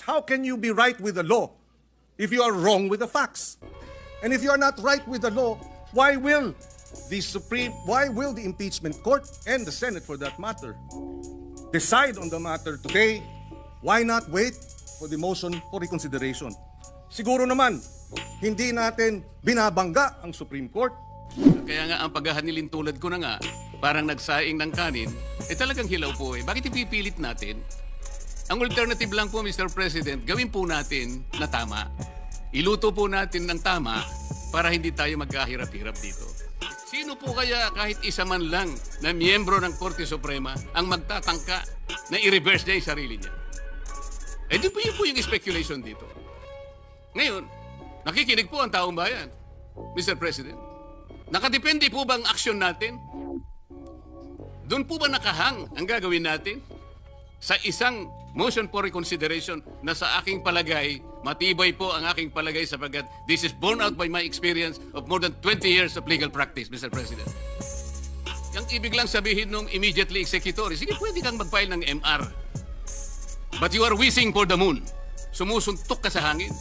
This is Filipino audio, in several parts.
How can you be right with the law if you are wrong with the facts? And if you are not right with the law, why will the impeachment court and the Senate for that matter decide on the matter today? Why not wait for the motion for reconsideration? Siguro naman, hindi natin binabangga ang Supreme Court. Kaya nga ang paghahanilin tulad ko na nga, parang nagsaing ng kanin, talagang hilaw po eh. Bakit ipipilit natin? Ang alternative lang po, Mr. President, gawin po natin na tama. Iluto po natin ng tama para hindi tayo magkahirap-hirap dito. Sino po kaya kahit isa man lang na miyembro ng Korte Suprema ang magtatangka na i-reverse niya yung sarili niya? Doon po yung speculation dito. Ngayon, nakikinig po ang taong bayan, Mr. President. Nakadepende po ba ang aksyon natin? Doon po ba nakahang ang gagawin natin? Sa isang motion for reconsideration na sa aking palagay, matibay po ang aking palagay sapagkat this is borne out by my experience of more than 20 years of legal practice, Mr. President. Yung ibig lang sabihin nung immediately executory, sige, pwede kang mag-file ng MR. But you are wishing for the moon. Sumusuntok ka sa hangin.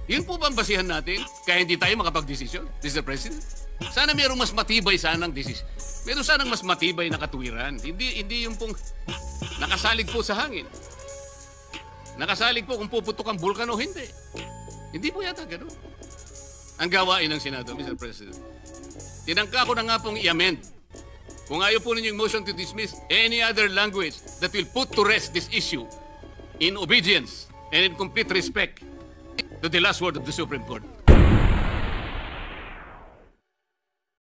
Yun po ba ang basihan natin? Kaya hindi tayo makapag-desisyon, Mr. President? Sana mayroong mas matibay sanang desisyon. Meron sanang mas matibay na katuwiran. Hindi yung pong nakasalig po sa hangin. Nakasalig po kung puputok ang bulkan o hindi. Hindi po yata gano'n. Ang gawain ng Senado, Mr. President. Tinangka ko na nga pong i-amend. Kung ayaw po ninyo yung motion to dismiss any other language that will put to rest this issue in obedience and in complete respect to the last word of the Supreme Court.